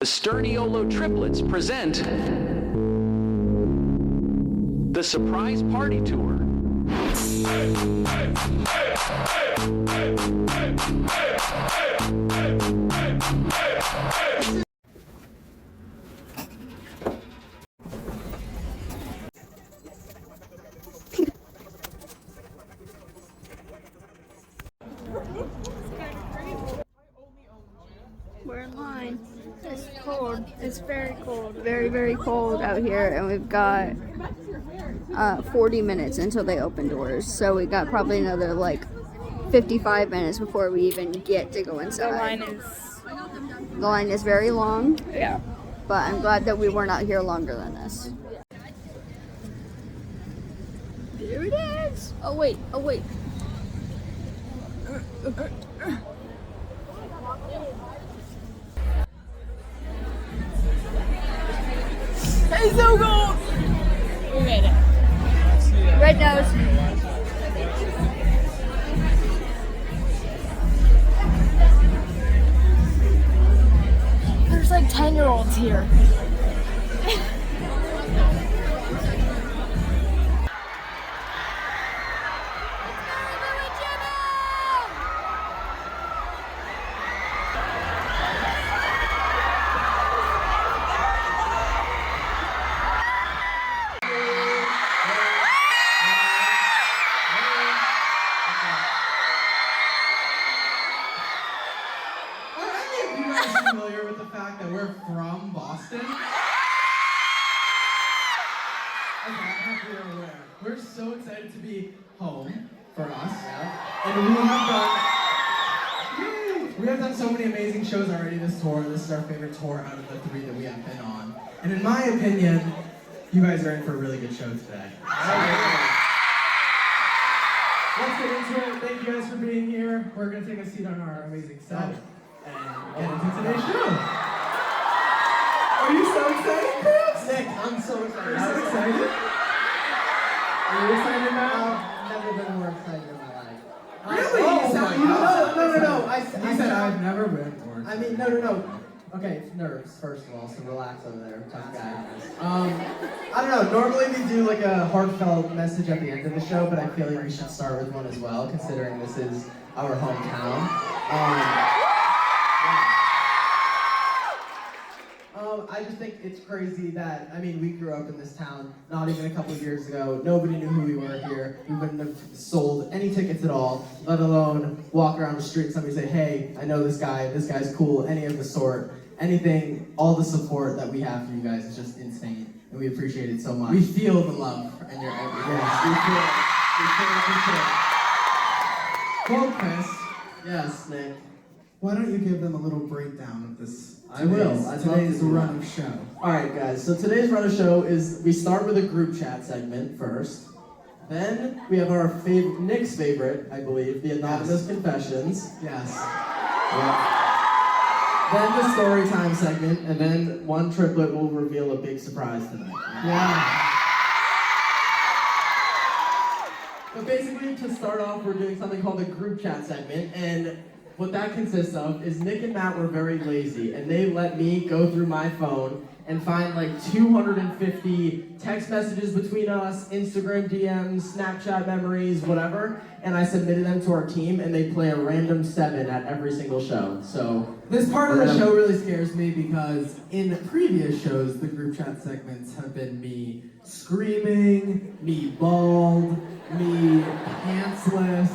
The Sturniolo triplets present the Surprise Party Tour. We're in line. It's cold. It's very cold. Very, very cold out here. And we've got 40 minutes until they open doors. So we got probably another like 55 minutes before we even get to go inside. The line is very long. Yeah. But I'm glad that we were not here longer than this. There it is. Oh wait. Oh wait. Hey, so cool! We made it. Red nose. There's like 10-year-olds here. Familiar with the fact that we're from Boston? Okay, I'm happy you're aware. We're so excited to be home for us. Yeah. And we have done so many amazing shows already this tour. This is our favorite tour out of the 3 that we have been on. And in my opinion, you guys are in for a really good show today. Let's get into it. Thank you guys for being here. We're going to take a seat on our amazing set and get into today's show. Are you so excited, Chris? Nick, I'm so excited. Are you so excited? Are you excited now? I've never been more excited in my life. Really? Oh No. I said I've never been more excited. I mean, no. Okay, nerves, first of all, so relax over there, tough guy. I don't know, normally we do like a heartfelt message at the end of the show, but I feel like we should start with one as well, considering this is our hometown. I just think it's crazy that, I mean, we grew up in this town not even a couple of years ago. Nobody knew who we were here. We wouldn't have sold any tickets at all, let alone walk around the street and somebody say, hey, I know this guy's cool, any of the sort. Anything, all the support that we have for you guys is just insane, and we appreciate it so much. We feel the love, and you're everywhere. We feel. Well, Chris, Yes, Nick. why don't you give them a little breakdown of this? I will. I'd love Today's to do run that. of show. Alright guys, so today's run of show is, we start with a group chat segment first. Then we have our Nick's favorite, I believe, the Anonymous Confessions. Yes. Yeah. Then the story time segment, and then one triplet will reveal a big surprise tonight. Yeah. But basically, to start off, we're doing something called the group chat segment, and what that consists of is Nick and Matt were very lazy, and they let me go through my phone and find like 250 text messages between us, Instagram DMs, Snapchat memories, whatever, and I submitted them to our team, and they play a random 7 at every single show. So This part of the show really scares me because in previous shows, the group chat segments have been me screaming, me bald, me pantsless.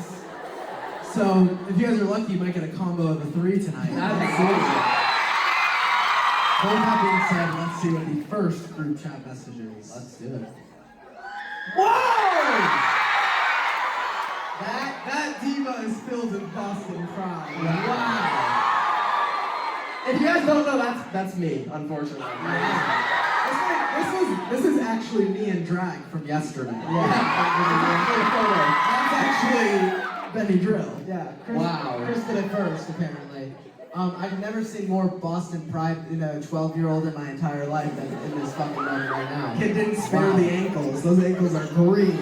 So if you guys are lucky, you might get a combo of the 3 tonight. Absolutely. With that being said, let's see what the first group chat message is. Let's do it. Whoa! That diva is filled with Boston pride. Wow. If you guys don't know, that's me, unfortunately. This is actually me in drag from yesterday. Yeah. That's actually Benny Drill. Yeah. Wow. Chris did it first, apparently. I've never seen more Boston pride in a 12-year-old in my entire life than in this fucking moment right now. Kid didn't spare the ankles. Those ankles are green.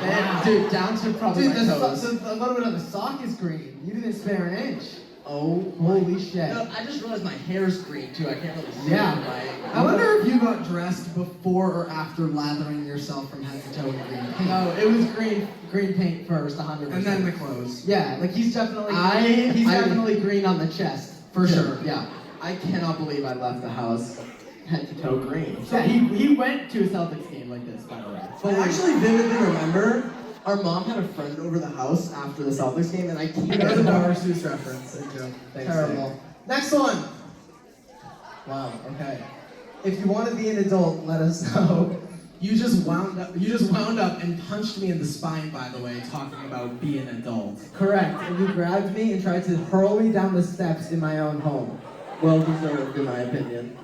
Wow. Dude, down to probably Dude, my toes. a little bit of the sock is green. You didn't spare an inch. Oh, holy shit. No, I just realized my hair's green too. I can't really see Yeah. it. I wonder if you got dressed before or after lathering yourself from head to toe in green paint. No, it was green paint first, 100%. And then the clothes. Yeah, like he's definitely definitely green on the chest. For sure, yeah. I cannot believe I left the house head to toe green. Yeah, he went to a Celtics game like this, by the way. I actually vividly remember our mom had a friend over the house after the Celtics game, and I can't There's a Dr. Seuss reference. Thanks, Terrible. Dave. Next one. Wow. Okay. If you want to be an adult, let us know. You just wound up and punched me in the spine, by the way, talking about being an adult. Correct. And you grabbed me and tried to hurl me down the steps in my own home. Well deserved, in my opinion.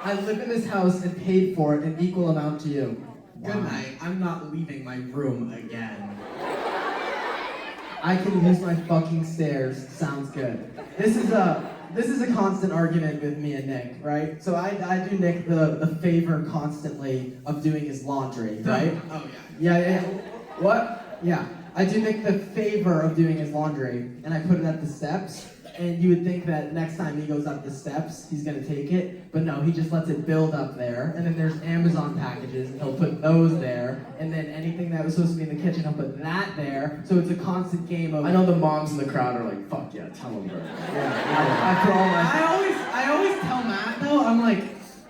I live in this house and paid for it an equal amount to you. Good night. I'm not leaving my room again. I can use my fucking stairs. Sounds good. This is a constant argument with me and Nick, right? So I do Nick the favor constantly of doing his laundry, right? Oh yeah. Yeah. What? Yeah. I do Nick the favor of doing his laundry, and I put it at the steps. And you would think that next time he goes up the steps, he's gonna take it, but no, he just lets it build up there. And then there's Amazon packages, and he'll put those there. And then anything that was supposed to be in the kitchen, he'll put that there. So it's a constant game of. I know the moms in the crowd are like, "Fuck yeah, tell him, bro." Yeah. After all my. I always tell Matt though, I'm like,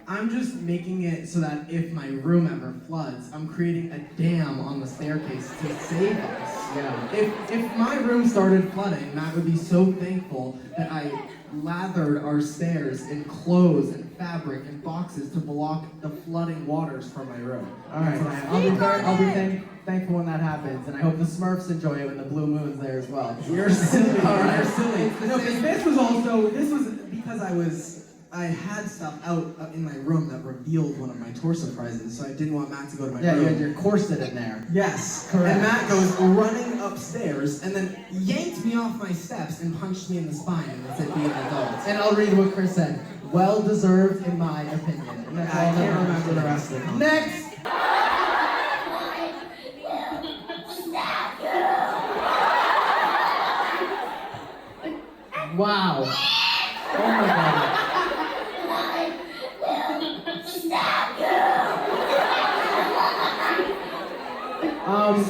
I'm just making it so that if my room ever floods, I'm creating a dam on the staircase to save us. Yeah. If my room started flooding, Matt would be so thankful that I lathered our stairs in clothes and fabric and boxes to block the flooding waters from my room. All right. I'll be thankful when that happens, and I hope the Smurfs enjoy it when the blue moon's there as well. You're silly. All right. You're silly. No, because this was because I had stuff out in my room that revealed one of my tour surprises, so I didn't want Matt to go to my Yeah, room. you had your corset in there. Yes, Correct. And Matt goes running upstairs and then yanked me off my steps and punched me in the spine and said, "Be an adult." And I'll read what Chris said. Well deserved, in my opinion. And that's I all that can't matters. remember the rest of it. Next. Wow. Oh my god.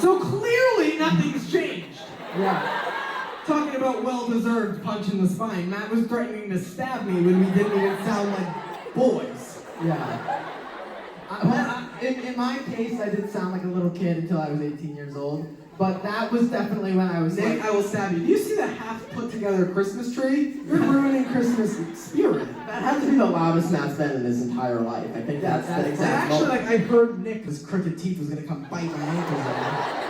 So clearly nothing's changed. Yeah. Talking about well-deserved punch in the spine, Matt was threatening to stab me when we didn't even sound like boys. Yeah. In my case, I did sound like a little kid until I was 18 years old. But that was definitely when I was Nick, like, I will stab you. Do you see the half-put-together Christmas tree? You're ruining Christmas spirit. that had to be the loudest Matt's been in his entire life. I think that's the And exact actually, moment. like, I heard Nick, his crooked teeth was gonna come bite my ankles out.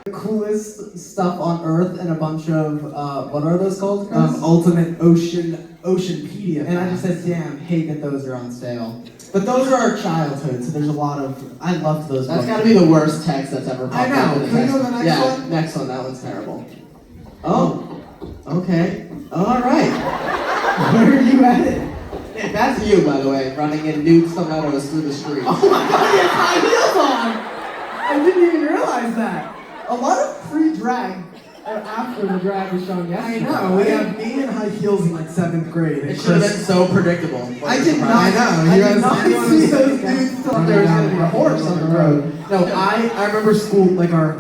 The coolest stuff on Earth and a bunch of, what are those called, Chris? Ultimate Oceanpedia. And I just said, damn, hate that those are on sale. But those are our childhood, so there's a lot of. I loved those. That's got to be the worst text that's ever popped I know. up in a Can we text. go to the next yeah, one? next one. That one's terrible. Oh, okay. All right. Where are you at it? Yeah, that's you, by the way, running in nude stilettos through the street. Oh my god, he has high heels on! I didn't even realize that. A lot of pre-drag after the drag was shown I yesterday. know, we have me in high heels in like 7th grade. It should have been so predictable. I did not. I know. I You did guys- not anyone see who's those saying dudes thought there was going to be a horse on the road. No, I remember school, like our,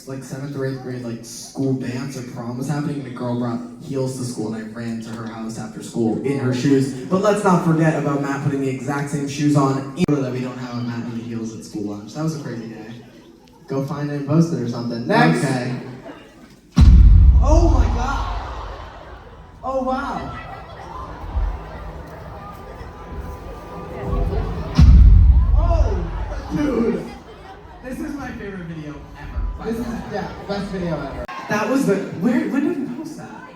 like 7th or 8th grade, like school dance or prom was happening, and a girl brought heels to school, and I ran to her house after school in her shoes. But let's not forget about Matt putting the exact same shoes on in order that we don't have a Matt in the heels at school lunch. That was a crazy day. Go find it and post it or something. Next. Okay. Oh my god. Oh wow. Oh, dude. This is my favorite video ever. This is best video ever. That was the, when did we post that?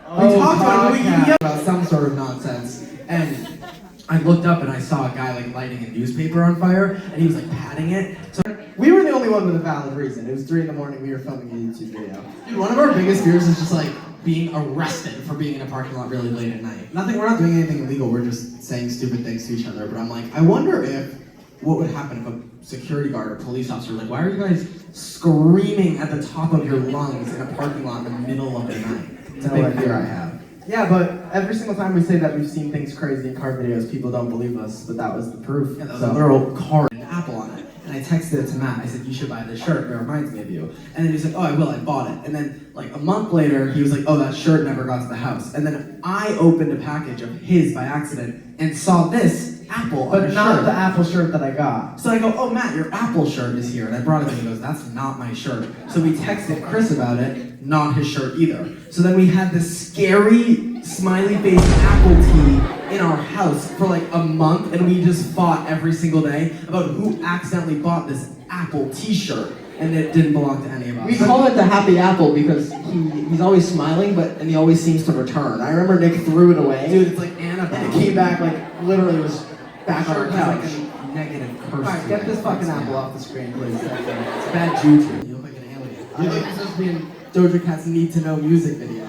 Oh, We talked about it, we podcast. yelled about some sort of nonsense, and I looked up and I saw a guy like lighting a newspaper on fire, and he was like patting it. So We were the only one with a valid reason. It was 3 a.m. We were filming a YouTube video. dude, one of our biggest fears is just like being arrested for being in a parking lot really late at night. Nothing, we're not doing anything illegal, we're just saying stupid things to each other, but I'm like, I wonder if what would happen if a security guard or police officer was like, why are you guys screaming at the top of your lungs in a parking lot in the middle of the night? It's a big fear I have. Yeah, but every single time we say that we've seen things crazy in car videos, people don't believe us, but that was the proof. Yeah, that was a literal car and an apple on it. And I texted it to Matt. I said, you should buy this shirt. It reminds me of you. And then he's like, oh, I will. I bought it. And then, like, a month later, he was like, oh, that shirt never got to the house. And then I opened a package of his by accident and saw this apple on his shirt. But not the Apple shirt that I got. So I go, oh, Matt, your Apple shirt is here. And I brought it to him. He goes, that's not my shirt. So we texted Chris about it. Not his shirt either. So then we had this scary smiley face apple tea in our house for like a month, and we just fought every single day about who accidentally bought this apple t-shirt, and it didn't belong to any of us. We call it the happy apple because he's always smiling, and he always seems to return. I remember Nick threw it away. Dude, it's like Annabelle. And it came back like literally was back on our couch. Like a negative curse. Alright, get this fucking apple off the screen, please. It's bad juju. You look like an alien. You look like supposed to be in Doja Cat's Need to Know music video.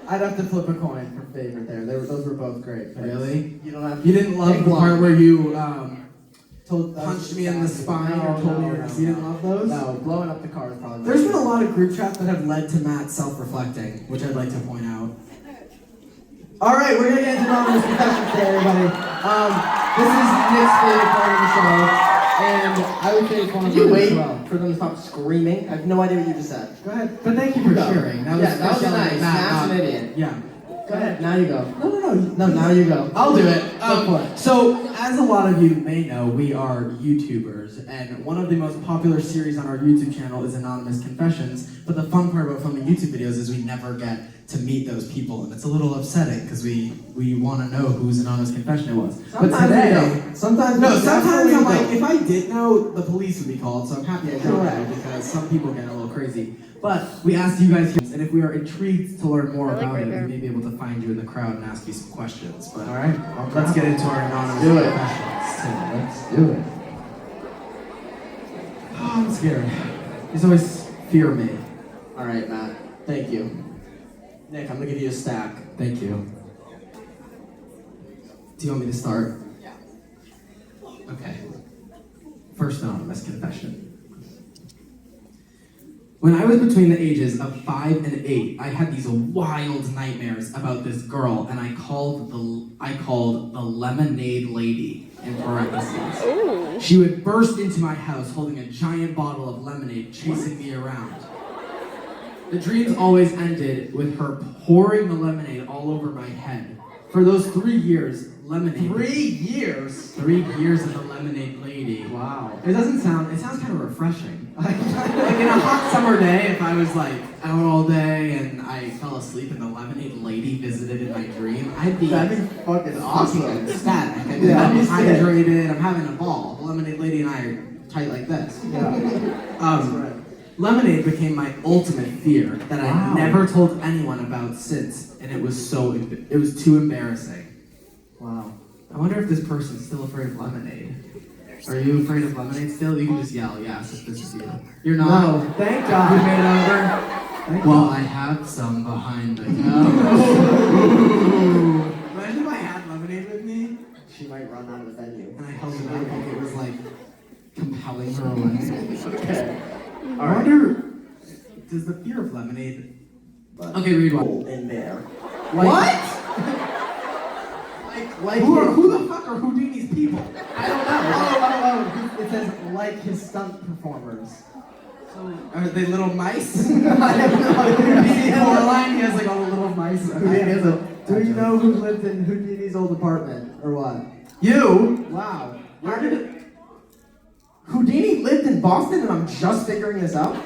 I'd have to flip a coin for favorite there. Those were both great. Really? You don't have. You didn't love the part where you punched punched me in the spine or told me you didn't love those? No, blowing up the car is probably. There's been a lot of group chats that have led to Matt self-reflecting, which I'd like to point out. All right, we're gonna get into anonymous confessions today, everybody. This is Nick's favorite part of the show, and I would say it's one of Did you mine wait as well. for them to stop screaming? I have no idea what you just said. Go ahead. But thank you for Go. sharing. That Yeah, was that was nice. Matt, Matt's an idiot. Yeah. Go ahead. Now you go. No, Now you go. I'll do it. Go for it. So, as a lot of you may know, we are YouTubers, and one of the most popular series on our YouTube channel is Anonymous Confessions. But the fun part about filming YouTube videos is we never get to meet those people, and it's a little upsetting because we want to know whose anonymous confession it was. Sometimes but today, we don't. Sometimes I'm like, don't. if I did know, the police would be called. So I'm happy I don't Correct. know because some people get a little crazy. But we asked you guys, and if we are intrigued to learn more I like about right it, there. we may be able to find you in the crowd and ask you some questions. But All right. let's get into our anonymous Do it. confessions. Let's do it. Oh, I'm scared. These always fear me. All right, Matt. Thank you. Nick, I'm gonna give you a stack. Thank you. Do you want me to start? Yeah. Okay. First anonymous confession. When I was between the ages of 5 and 8, I had these wild nightmares about this girl, and I called the lemonade lady in parentheses. Ooh. She would burst into my house holding a giant bottle of lemonade, chasing me around. The dreams always ended with her pouring the lemonade all over my head. For those 3 years, lemonade. 3 years. 3 years of the lemonade lady. Wow. It sounds kind of refreshing. Like in a hot summer day, if I was like out all day and I fell asleep and the lemonade lady visited in my dream, I'd be That'd be fucking awesome. ecstatic. I'd be Yeah, I'm that'd be sick. hydrated, I'm having a ball. The lemonade lady and I are tight like this. Yeah. Lemonade became my ultimate fear that Wow. I never told anyone about since, and it was too embarrassing. Wow. I wonder if this person's still afraid of lemonade. Are you afraid of lemonade still? You can just yell yes if this is you. You're not? No, thank God. You made it over? Thank Well, I have some behind the counter. Imagine if I had lemonade with me She might run out of the venue. and I held it up like it was like compelling her away. Okay. I wonder, does the fear of lemonade... Okay, read one. In there. What? Like Who the fuck are Houdini's people? I don't know. Oh. It says like his stunt performers. Are they little mice? I have no idea. Houdini Coraline, he has like all the little mice. Houdini has a. Do you know who lived in Houdini's old apartment or what? You? Wow. Where did it... Houdini lived in Boston, and I'm just figuring this out.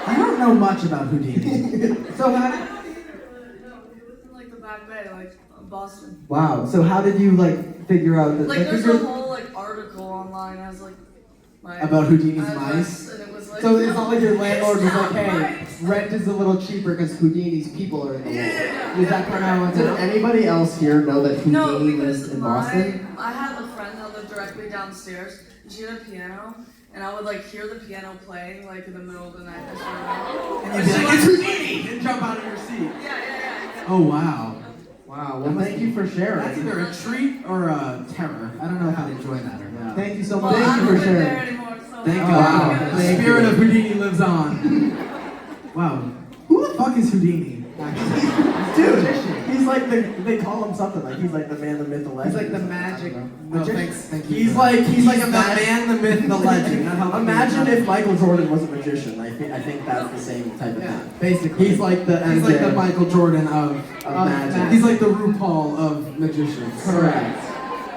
I don't know much about Houdini. So how? No, he lives in like the back bay, like Boston. Wow. So how did you like figure out that? Like there's a whole like article online has like my About Houdini's address, mice? and it was like. So it's not like your landlord was like, It's not hey, right. rent is a little cheaper because Houdini's people are in the Yeah. Is that kind of how it Did anybody else here know that Houdini No, lives because in Boston? I had a friend that lived directly downstairs, and she had a piano, and I would like hear the piano playing like in the middle of the night. I swear to God. And you'd be like, it's Houdini! And jump out of your seat. Yeah. Oh, wow. Wow. Well, thank you for sharing. That's either a treat or a terror. I don't know if I'd enjoy that or not. Thank you so much. Well, Thank you I'm for not there sharing. anymore, so Thank I'm God. gonna- The spirit of Houdini lives on. Wow. Who the fuck is Houdini? Dude, he's like they call him something like he's like the man, the myth, the legend. He's like the or something. magic. No, thanks. Thank you. He's like the man, the myth, the legend. Imagine if Michael Jordan was a magician. I think that's the same type of thing. Basically. He's like the He's like the MJ Michael Jordan of magic. He's like the RuPaul of magicians. Correct.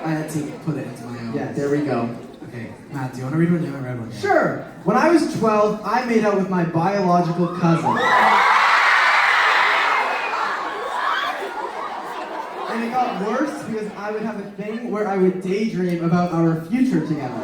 I had to put it into my own. Yes. There we go. Okay, Matt, do you want to read one? You haven't read one yet. Sure. When I was 12, I made out with my biological cousin. And it got worse because I would have a thing where I would daydream about our future together.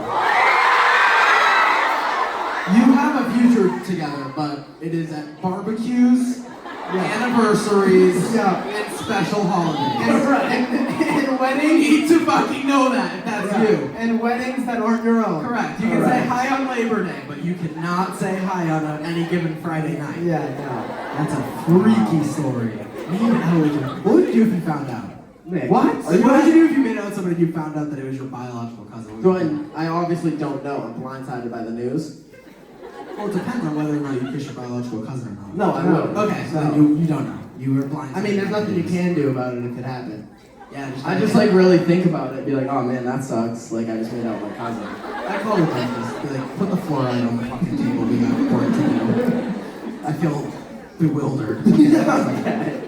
You have a future together, but it is at barbecues, anniversaries, and special holidays. And You weddings, need to fucking know that if that's you. and weddings that aren't your own. Correct. You can say hi on Labor Day, but you cannot say hi on any given Friday night. Yeah, no. That's a freaky story. What would you do if you found out? Nick. What? Are Like, you what would you do if you made out with somebody and you found out that it was your biological cousin? So I obviously don't know. I'm blindsided by the news. Well, it depends on whether or not you kiss your biological cousin or not. No, I wouldn't. Okay, so No. then you don't know. You were blind. I mean, there's nothing you can do about it if it happened. Yeah, I just like really think about it, be like, oh man, that sucks. Like I just made out with my cousin. I call the dentist. Be like, put the fluoride on the fucking table. We got for it to do. I feel bewildered. Okay.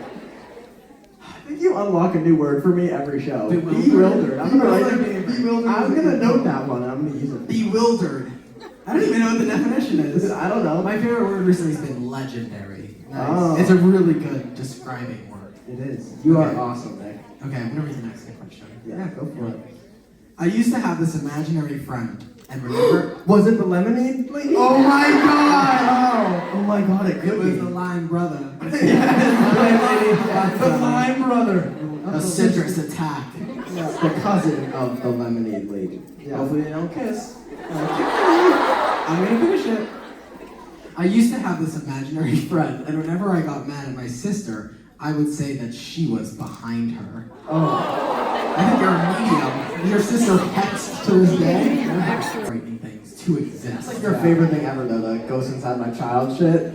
I think you unlock a new word for me every show. Bewildered. I'm gonna write Bewildered. Bewildered. I'm gonna note that one. And I'm gonna use it. Bewildered. I don't even know what the definition is. I don't know. My favorite word recently has been legendary. Nice. It's a really good describing word. It is. You Okay. are awesome, Nick. Okay, I'm gonna read the next question. Yeah, go for it. I used to have this imaginary friend, and remember, Was it the lemonade lady? oh my god! Oh my god, it It could was be. the lime brother. The lime brother. A citrus attack. The cousin of the lemonade lady. Yeah. Hopefully they don't kiss. I'm gonna finish it. I used to have this imaginary friend, and whenever I got mad at my sister, I would say that she was behind her. Oh. I think you're a medium. Is your sister hexed to this day? Frightening things to exist. That's like your favorite thing ever though, the Ghost Inside My Child shit.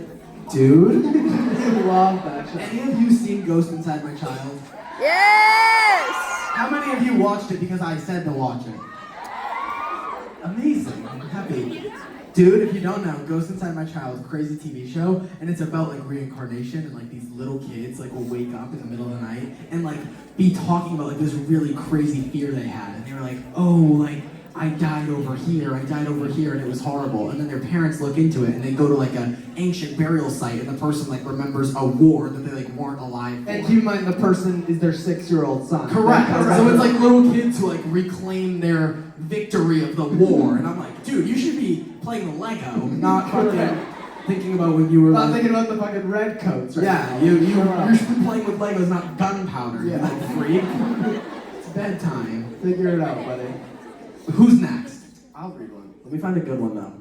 Dude. You love that shit. Any of you seen Ghost Inside My Child? Yes! How many of you watched it because I said to watch it? Amazing. I'm happy. Dude, if you don't know, Ghost Inside My Child, crazy TV show, and it's about like reincarnation and like these little kids like will wake up in the middle of the night and like be talking about like this really crazy fear they had. And they were like, oh, like I died over here, and it was horrible. And then their parents look into it and they go to like an ancient burial site and the person like remembers a war that they like weren't alive for. And keep in mind, the person is their 6-year-old son. Correct. So it's like little kids who like reclaim their victory of the war, and I'm like, dude, you should be playing the Lego, not fucking thinking about when you were Not like, thinking about the fucking red coats right yeah, now. you should be playing with Legos, not gunpowder. You Yeah. little freak. It's bedtime. Figure it out, buddy. Who's next? I'll read one. Let me find a good one though.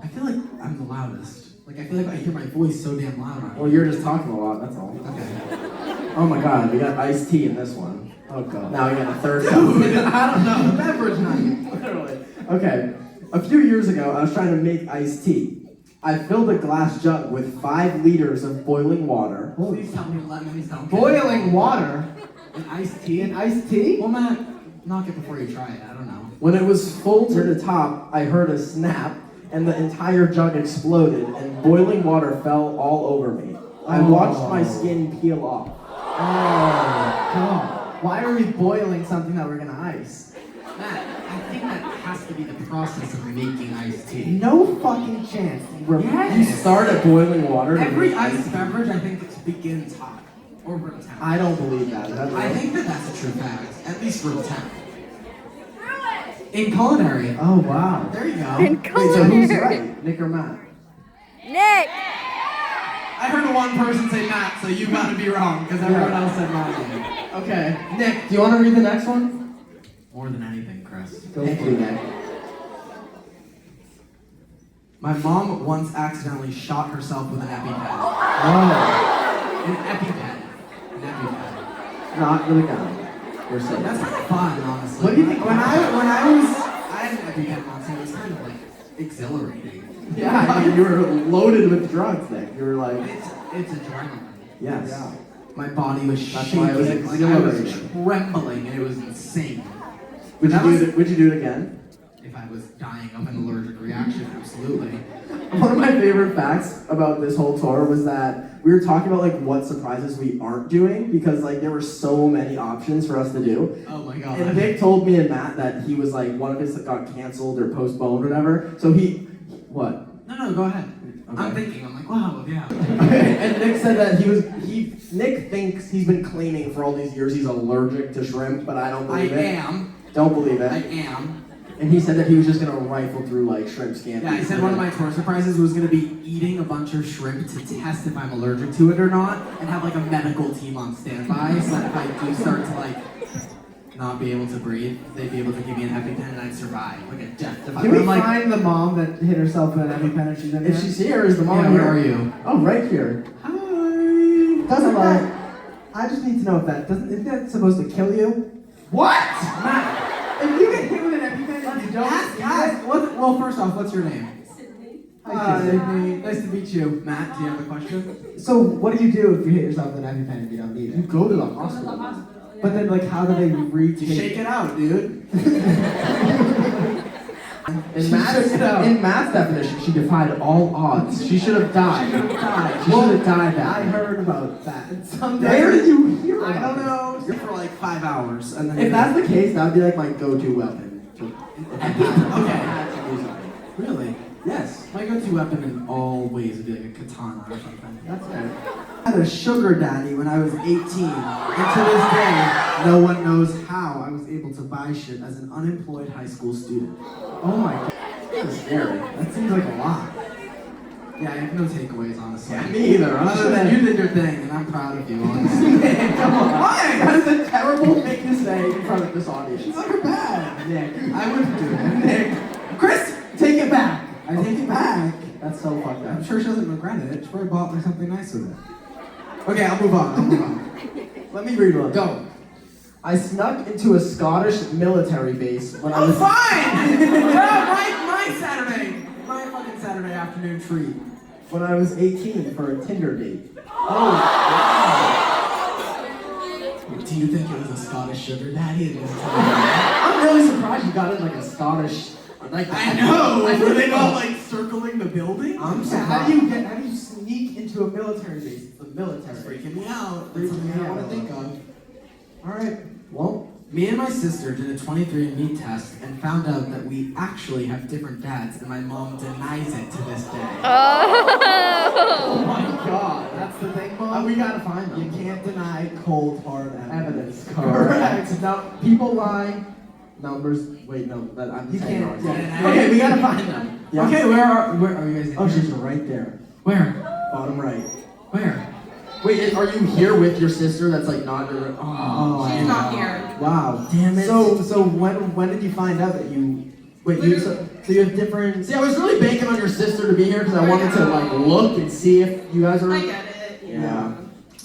I feel like I'm the loudest. Like I feel like I hear my voice so damn loud on Well, you're just talking a lot, that's all. Okay. Oh my god, we got iced tea in this one. Oh god. Now we got a third cup. I don't know. Beverage night. Literally. Okay. A few years ago, I was trying to make iced tea. I filled a glass jug with 5 liters of boiling water. Please tell me lemons don't. Boiling water And iced tea. in iced tea? Well, Matt, knock it before you try it. I don't know. When it was full to the top, I heard a snap, and the entire jug exploded, and boiling water fell all over me. I watched my skin peel off. Oh god. Why are we boiling something that we're gonna ice? Matt, I think that has to be the process of making iced tea. No fucking chance. Yes. You start at boiling water. to Every make iced beverage, I think, it begins hot. Or room temp. I don't believe that. I think that that's a true fact. At least room temp. In culinary. Oh wow. There you go. In Wait, so who's culinary. right? Nick or Matt? Nick! I heard one person say Matt, so you gotta be wrong, because everyone else said Matt. Okay. Nick, do you want to read the next one? More than anything, Chris. Thank you, Nick. My mom once accidentally shot herself with an EpiPen. Oh, An EpiPen. An EpiPen. not with a gun. We're safe. That's kind of fun, honestly. What do you think? I an EpiPen once, and it was kind of like exhilarating. Yeah, I mean, you were loaded with drugs, Nick. You were like, It's adrenaline. yes. Yeah. My body was That's shaking. why it was Like I was exhilarating. trembling, and it was insane. Would That you, was- do it, would you do it again? If I was dying of an allergic reaction, absolutely. One of my favorite facts about this whole tour was that we were talking about like what surprises we aren't doing because like there were so many options for us to do. Oh my god. And Nick told me and Matt that he was like one of his got canceled or postponed or whatever. So what? No, go ahead. Okay. I'm thinking, I'm like, wow, yeah. Okay, and Nick said that Nick thinks he's been claiming for all these years he's allergic to shrimp, but I don't I believe it. am. Don't believe I it. am. And he said that he was just gonna rifle through like shrimp scampi. Yeah, I said one of my tour surprises was going to be eating a bunch of shrimp to test if I'm allergic to it or not, and have like a medical team on standby, so that if I do start to like not be able to breathe, they'd be able to give me an EpiPen and I'd survive, like a death defy. Can we I'm like, find the mom that hit herself with an EpiPen if she's in If here? she's here, is the mom yeah, here? where are you? Oh, right here. Hi. Doesn't that? I just need to know if that isn't that supposed to kill you? What? Matt, If you get hit with an EpiPen and you don't well, first off, what's your name? Hi, Sydney. Nice to meet you. Matt, do you have a question? So what do you do if you hit yourself with an EpiPen and you don't need You it? go to the hospital. But then like how do they retake Shake it out, dude. In Matt's definition, she defied all odds. She should have died. She should have died that I day. heard about that. And Where did you hear I about don't it? know. You're for like 5 hours, and then If that's the case, that would be like my go-to weapon. okay. Really? Yes. My go-to weapon in all ways would be like a katana or something. That's it. I had a sugar daddy when I was 18, and to this day, no one knows how I was able to buy shit as an unemployed high school student. Oh my god. That's scary. That seems like a lot. Yeah, I have no takeaways, honestly. Yeah, me either. Other than you did your thing, and I'm proud of you, honestly. Come on. That is a terrible thing to say in front of this audience. It's not bad. Nick. I wouldn't do it. Nick. Chris, take it back. I take it back. That's so fucked up. I'm sure she doesn't regret it. She probably bought me something nice with it. Okay, I'll move on. Let me read one. Go. I snuck into a Scottish military base when I was. Fine! Yeah, my Saturday. My fucking Saturday afternoon treat. When I was 18 for a Tinder date. Do you think it was a Scottish sugar daddy? I'm really surprised you got in like a Scottish. Like I know! I Were they know. all like circling the building? I'm So how do you sneak into a military base? It's the military. It's freaking me out. That's something I don't want to think of. Alright, well. Me and my sister did a 23andMe test and found out that we actually have different dads, and my mom denies it to this day. Oh my god. That's the thing, Mom. We gotta find them. You can't deny cold hard evidence. Evidence. Correct. No, people lie. Numbers. Wait, no. That I'm You saying can't- wrong. yeah. Okay, we gotta find them. Yeah. Okay, where are you guys? In Oh, here? she's right there. Where? Bottom right. Where? Wait, are you here with your sister? That's like not your. Oh, She's not here. Wow. Damn it. So when did you find out that you? Wait, so you have different. See, I was really banking on your sister to be here because I wanted to like look and see if you guys are. I get it. Yeah.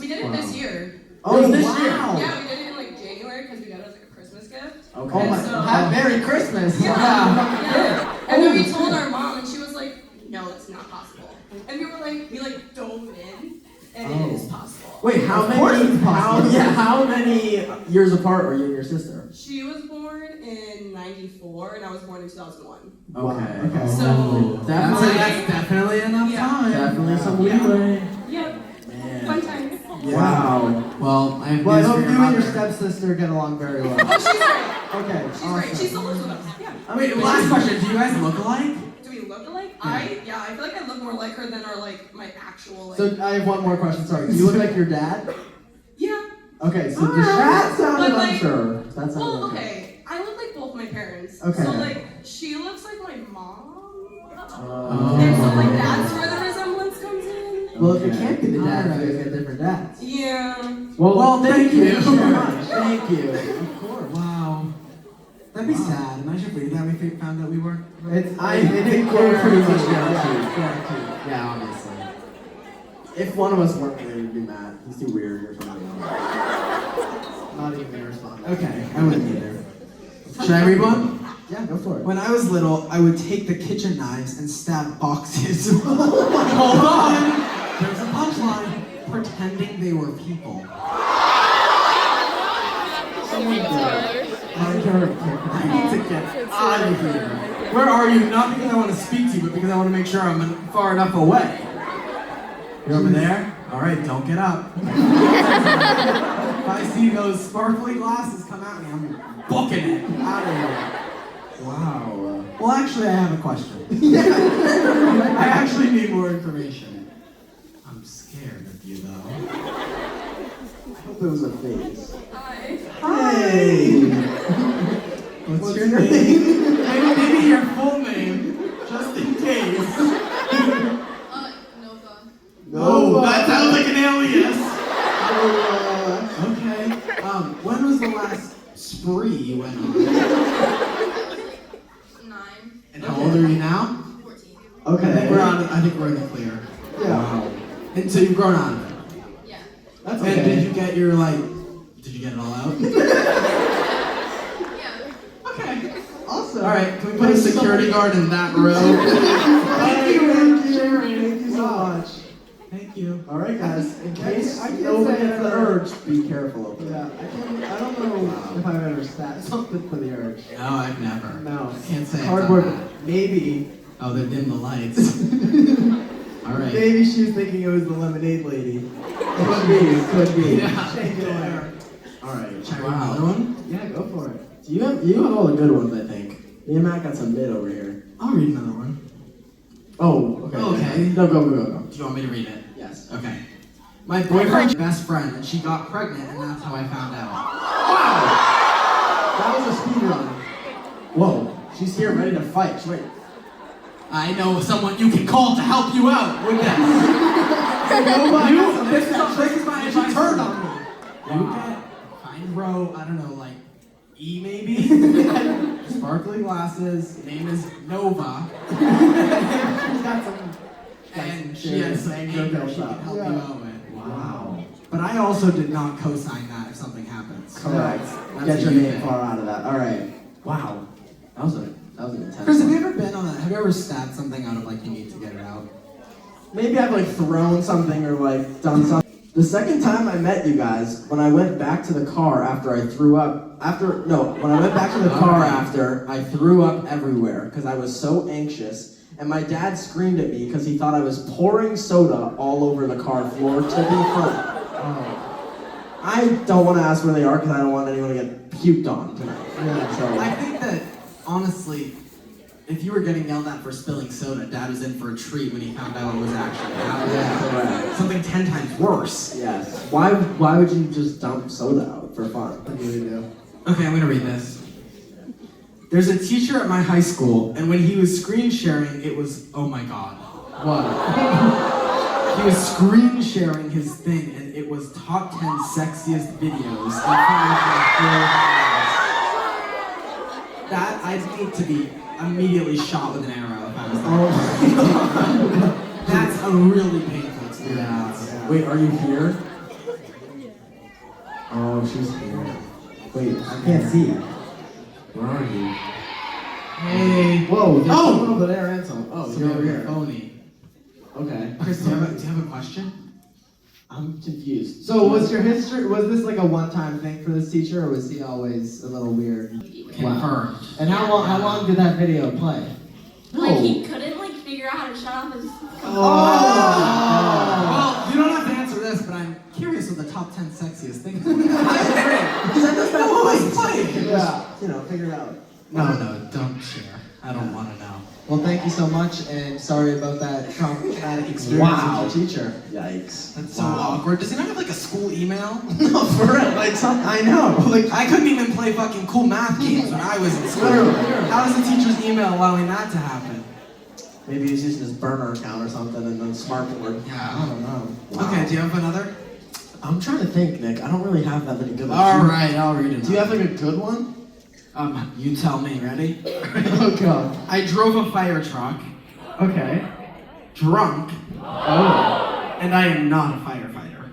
We did it this year. Oh, this wow. year. Yeah, we did it in like January because we got it as like a Christmas gift. Okay. Oh my! So- Merry Christmas. Yeah. And then we told our mom, and she was like, "No, it's not possible." And we were like, we like dove in, and it is possible. Wait, how Of course many? it's possible. How many years apart are you and your sister? She was born in '94, and I was born in 2001. Okay. So Definitely. my- definitely enough Yeah. time. Definitely some leeway. Yep. Man. Fun times. Wow. Well, I have Well, I news hope for you your and your mother. stepsister get along very well. Oh, she's great. Okay. She's awesome. great. She still lives with us. Yeah. Wait, last question. Do you guys look alike? Do we look alike? I feel like I look more like her than our like my actual like. So I have one more question. Sorry. Do you look like your dad? Yeah. Okay. So That sounded But, like- unsure. That sounded Well, unsure. okay. I look like both my parents. Okay. So like she looks like my mom. Oh. And so like that's where the resemblance comes in. well, if it can't be the dad, Alright. you guys get different dads. Yeah. Well, thank you so very much. much. Thank you. Of course. Wow. That'd be sad. And I should believe that we found out we weren't. I think we're pretty much guaranteed. Yeah, obviously. If one of us weren't related, it'd be Matt. He's too weird or something. Not even gonna respond. Okay, I wouldn't either. Should I read one? Yeah, go for it. When I was little, I would take the kitchen knives and stab boxes. Hold on! There's a punchline. Pretending they were people. I I need to get out of here. Where are you? Not because I want to speak to you, but because I want to make sure I'm far enough away. You're over there? Alright, don't get up. If I see those sparkly glasses come at me, I'm booking it. Out of here. Wow. Well, actually, I have a question. I actually need more information. I'm scared of you, though. I hope it was a phase. Hi. Hey! What's your name? Maybe your full name, just in case. Nova. No. That sounds like an alias. Oh, Okay. When was the last spree you went on? 9. And how old are you now? 14. okay. I think we're in the clear. Yeah. Wow. And so you've grown out of it. Yeah. That's And okay. did you get it all out? Yeah. Okay. Awesome. All right. Can we put a security guard in that row? Thank you so much. Thank you. All right, guys. In case I can't nobody say gets the urge, be careful over Yeah, there. I don't know if I've ever sat something for the urge. No, I've never. No. I can't say I've Cardboard, done that. maybe. Oh, they dim the lights. All right. Maybe she was thinking it was the lemonade lady. Could be. Yeah. Change it away. All right. Should I read another one? Yeah, go for it. You have all the good ones, I think. Me and Matt got some mid over here. I'll read another one. Oh, okay. Okay. No, go. Do you want me to read it? Yes. Okay. My boyfriend's best friend, and she got pregnant, and that's how I found out. That was a speed run. Whoa. She's here ready to fight. Wait. I know someone you can call to help you out with this. This is my advice. Turned on me. You get find row, I don't know, like E maybe? Sparkly glasses, name is Nova. She's got some. And she has some anger anger built she can up. help you Yeah. out with. Wow. But I also did not co-sign that if something happens. Correct. That's Get a your you name thing. far out of that. All right. Wow. That was an intense. Chris, have one. you ever been on a, have you ever stabbed something out of like you need to get it out? Maybe I've like thrown something or like done something. The second time I met you guys, when I went back to the car after I threw up, when I went back to the car after, I threw up everywhere because I was so anxious. And my dad screamed at me because he thought I was pouring soda all over the car floor to be fun. I don't want to ask where they are because I don't want anyone to get puked on tonight. So, I think that, honestly, if you were getting yelled at for spilling soda, Dad was in for a treat when he found out what was actually happening. Yeah, correct. Something 10 times worse. yes. Why would you just dump soda out for fun? What do you do? Okay, I'm gonna read this. There's a teacher at my high school, and when he was screen sharing, it was, oh my god. What? He was screen sharing his thing, and it was top 10 sexiest videos in front of the whole class. That, I'd need to be immediately shot with an arrow if I was there. Oh. That's a really painful experience. Yeah. Wait, are you here? Oh, she's here. Wait, I can't see. Where are you? Hey. Whoa, there's Oh! someone over there and someone. Oh, you're over here. Phony. Okay. Chris, do you have a question? I'm confused. So was your history, was this like a one-time thing for this teacher, or was he always a little weird? Confirmed. And how long did that video play? Like he couldn't like figure out how to shut off his. Well, you don't have to answer this, but I'm curious what the top 10 sexiest things are. Send us that Always voice. play. Yeah. Figure it out. No, don't share. I don't want to know. Well, thank you so much, and sorry about that traumatic experience Wow. with your teacher. Yikes. That's so awkward. Does he not have like a school email? No, for real. Like I know. Like I couldn't even play fucking cool math games when I was in school. Literally. How is the teacher's email allowing that to happen? maybe he's using his burner account or something and then smartboard. Yeah. I don't know. Wow. Okay, do you have another? I'm trying to think, Nick. I don't really have that many good ones. All right, I'll read it. Do you have like a good one? You tell me. Ready? Oh god. I drove a fire truck, Okay. drunk, Oh. and I am not a firefighter.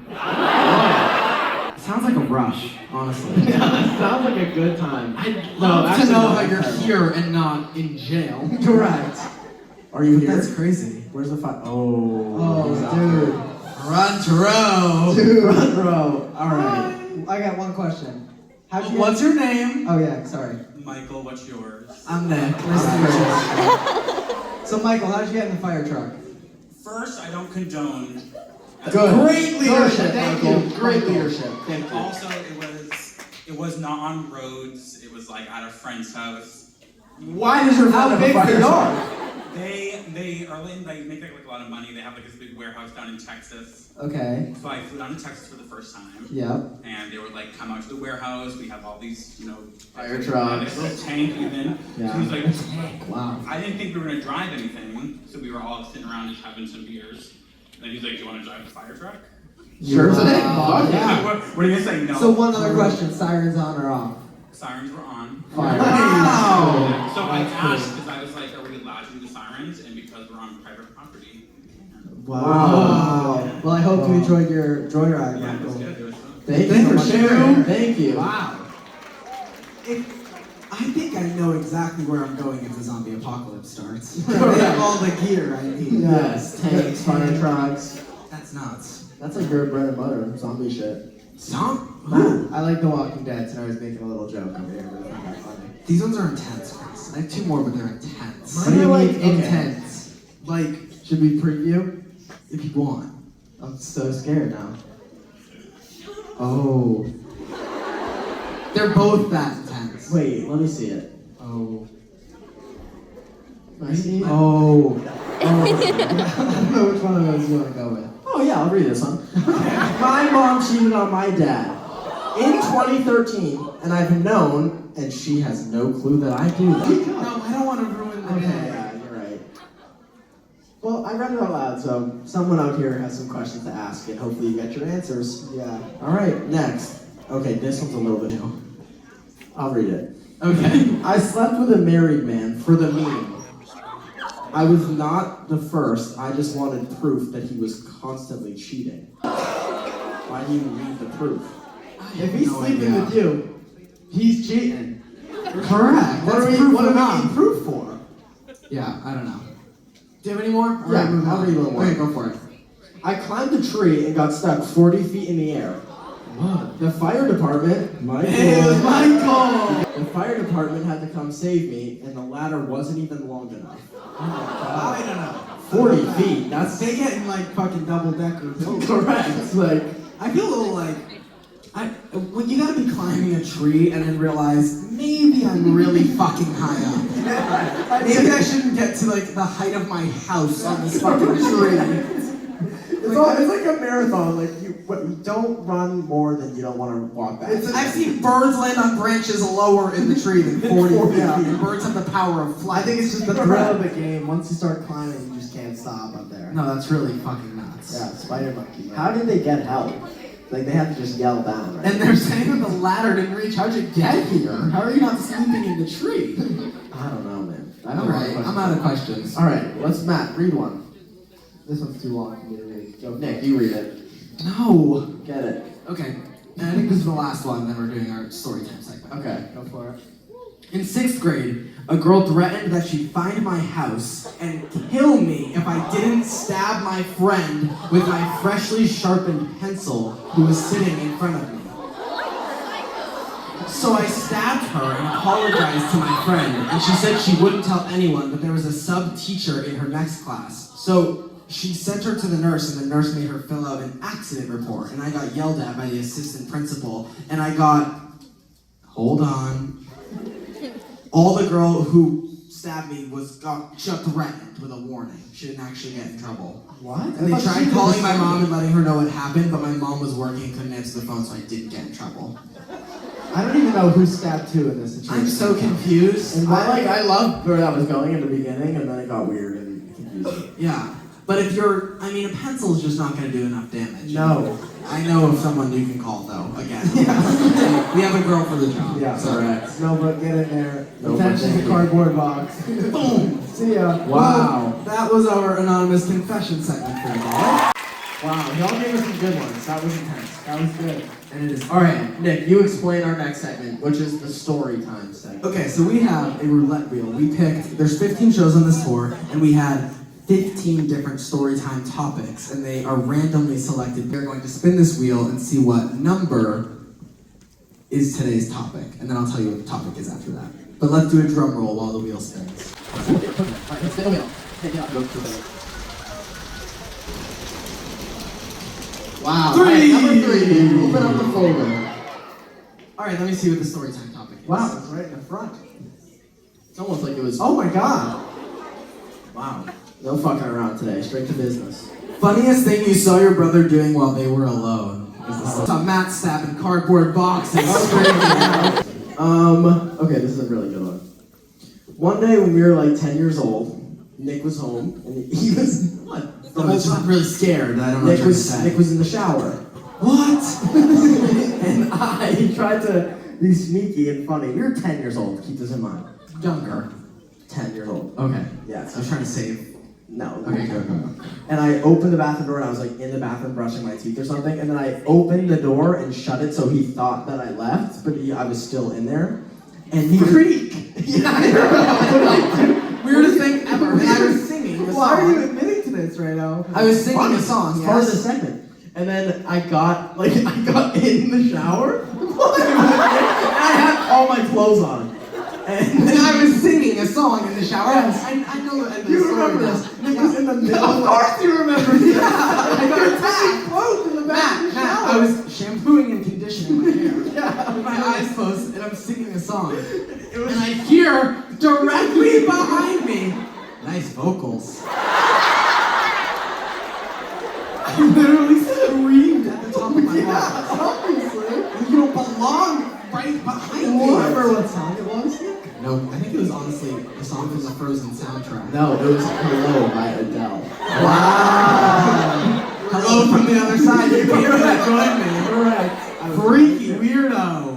Sounds like a rush, honestly. Yeah, sounds like a good time. I'd love to actually, know no, how you're that's here and not in jail. Correct. Are you here? That's crazy. Where's the fire? Oh. Oh, dude. Run to row. Dude, front row. All right. I got one question. How'd you What's your name? Oh yeah, sorry. Michael, what's yours? I'm Nick. Nice to meet you. So Michael, how'd you get in the fire truck? First, I don't condone. Good. Great leadership, Thank Michael. you. Great Michael. leadership. Thank you. Also, it was not on roads. It was like at a friend's house. Why does your friend How have a big's fire the truck? yard? They make like a lot of money. They have like this big warehouse down in Texas. Okay. So I flew down to Texas for the first time. Yep. And they would like come out to the warehouse. We have all these, Fire like trucks. a little tank even. Yeah. So he was like, Wow. I didn't think we were gonna drive anything, so we were all sitting around just having some beers. And then he's like, "Do you want to drive the fire truck?" Sure thing. Wow. Fuck Yeah. What are you gonna say? No. So one other question: sirens on or off? Sirens were on. Fire. Wow. So I That's asked cool. because I was like, "Are we allowed to do the sirens?" And because we're on private property. Wow. Well, I hope you enjoyed your joyride, Yeah, it was Michael. good. It was fun. Thank Thanks you for so much. sharing. Thank you. Wow. I think I know exactly where I'm going if the zombie apocalypse starts. I Correct. have all the gear I need. Yes, tanks, fire trucks. That's nuts. That's like your bread and butter, zombie shit. I like The Walking Dead, so I was making a little joke over here, but it's not funny. These ones are intense, Chris. I have two more, but they're intense. What do you Mine are mean like- okay. intense? Like, Should we preview? if you want. I'm so scared now. Oh. They're both that intense. Wait, let me see it. Oh. Can I see it? Oh. I don't know which one of those you want to go with. Oh yeah, I'll read this one. My mom cheated on my dad in 2013, and I've known, and she has no clue that I do that. No, I don't want to ruin the Okay, day. yeah, you're right. Well, I read it out loud, so someone out here has some questions to ask, and hopefully you get your answers. Yeah. All right, next. Okay, this one's a little bit new. I'll read it. Okay. I slept with a married man for the meme. I was not the first. I just wanted proof that he was constantly cheating. Why do you need the proof? If he's no sleeping idea. with you, he's cheating. Correct. What That's do we proof what do enough. we need proof for? Yeah, I don't know. Do you have any more? Or Yeah, moving I'll on? read a little more. Okay, go for it. I climbed a tree and got stuck 40 feet in the air. What? The fire department, Hey, it was Michael! The fire department had to come save me, and the ladder wasn't even long enough. I don't know. 40 feet, that's They get in like fucking double decker buildings. correct. Like, I feel a little like when you gotta be climbing a tree and then realize maybe I'm really fucking high up. Maybe I shouldn't get to like the height of my house on this fucking tree. it's like a marathon. Like, you don't run more than you don't want to walk back. I've seen birds land on branches lower in the tree than 40 feet. Yeah. And birds have the power of I flight. think it's just the thrill of the game. Once you start climbing, you just can't stop up there. No, that's really fucking nuts. Yeah, spider monkey. Man. How did they get help? Like, they have to just yell down, right? And they're saying that the ladder didn't reach. How'd you get here? How are you not sleeping in the tree? I don't know, man. I don't Alright, I'm out of questions. All right, let's Matt read one. This one's too long for me to read. Go. Nick, you read it. No. Get it. Okay, and I think this is the last one, then we're doing our story time segment. Okay. Go for it. In 6th grade, a girl threatened that she'd find my house and kill me if I didn't stab my friend with my freshly sharpened pencil who was sitting in front of me. So I stabbed her and apologized to my friend, and she said she wouldn't tell anyone, but there was a sub-teacher in her next class. So she sent her to the nurse, and the nurse made her fill out an accident report, and I got yelled at by the assistant principal, and I got, hold on, all the girl who stabbed me got threatened with a warning. She didn't actually get in trouble. What? And they tried calling my mom and letting her know what happened, but my mom was working and couldn't answer the phone, so I didn't get in trouble. I don't even know who stabbed who in this situation. I'm so confused. And I love where that was going in the beginning, and then it got weird and confusing. Yeah, but if you're, I mean, a pencil's just not going to do enough damage. No. I know of someone you can call, though, again. We have a girl for the job. Yeah, so. Correct. No, but get in there. No, Attach but to thank the you. cardboard box. Boom. See ya. Wow. That was our anonymous confession segment for today. Wow, y'all gave us some good ones. That was intense. That was good. And it is. All right, Nick, you explain our next segment, which is the story time segment. Okay, so we have a roulette wheel. We picked, there's 15 shows on this tour, and we had 15 different storytime topics, and they are randomly selected. They're going to spin this wheel and see what number is today's topic, and then I'll tell you what the topic is after that. But let's do a drum roll while the wheel spins. Alright, let's spin the wheel. Take it out. Wow. 3! Alright, number 3. Open up the folder. Alright, let me see what the storytime topic is. Wow, it's right in the front. It's almost like it was. Oh my god! Wow. No fucking around today. Straight to business. Funniest thing you saw your brother doing while they were alone. Saw Matt stabbing cardboard boxes. Okay, this is a really good one. One day when we were like 10 years old, Nick was home and he was what? The I'm whole just time. really scared. I don't know what Nick you're was gonna say. Nick was in the shower. What? And I tried to be sneaky and funny. We were 10 years old. Keep this in mind. Younger. 10 years old. Okay. Yeah. I was trying to save. No. Okay, go. And I opened the bathroom door and I was like in the bathroom brushing my teeth or something. And then I opened the door and shut it so he thought that I left, but I was still in there. And he Freak! Yeah, I know. Weirdest thing ever. And I was singing a song. Why are you admitting to this right now? I was singing a song, It's part of the yes. segment. And then I got in the shower. And I had all my clothes on. And I was singing a song in the shower. Yes. I know the end of the You story remember now. this? Nick was in the middle. Of course you remember. Yeah. I got taking clothes in the back of the Matt, shower. I was shampooing and conditioning my hair. Yeah. With my eyes closed, and I'm singing a song. And I hear directly behind me, nice vocals. I literally screamed at the top of my lungs. Obviously. You don't belong right behind me. Remember what song it was? No, I think it was honestly the song from the Frozen soundtrack. No, it was Hello by Adele. Wow! Hello from the other side. You came here to join me. Correct. Freaky weirdo.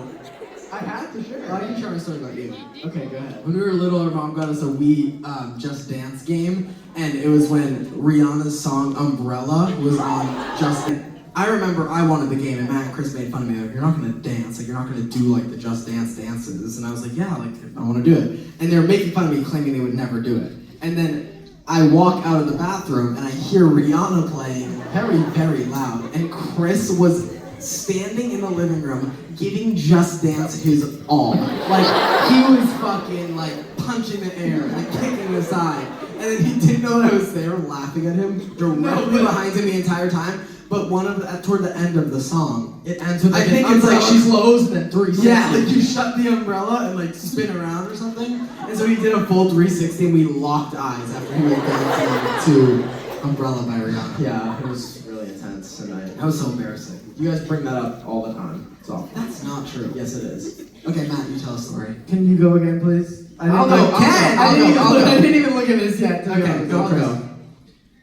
I had to share. Well, I can share a story about you. Okay, go ahead. When we were little, our mom got us a Wii Just Dance game, and it was when Rihanna's song Umbrella was on Just Dance. I remember I wanted the game, and Matt and Chris made fun of me, like, you're not gonna dance, like, you're not gonna do, like, the Just Dance dances, and I was like, yeah, like, I wanna do it. And they were making fun of me, claiming they would never do it. And then I walk out of the bathroom, and I hear Rihanna playing very, very loud, and Chris was standing in the living room, giving Just Dance his all. Like, he was fucking, like, punching the air, like, kicking the side. And then he didn't know that I was there, laughing at him directly behind him the entire time. But toward the end of the song, it ends with, I think it's like she closed and then 360. yeah, like you shut the umbrella and like spin around or something. And so he did a full 360 and we locked eyes after he went dancing to Umbrella by Rihanna. Yeah, it was really intense, and That was so embarrassing. you guys bring that up all the time. It's awful. That's not true. Yes, it is. Okay, Matt, you tell a story. Can you go again, please? I'll go. I didn't even look at this yet. Okay, go, Chris.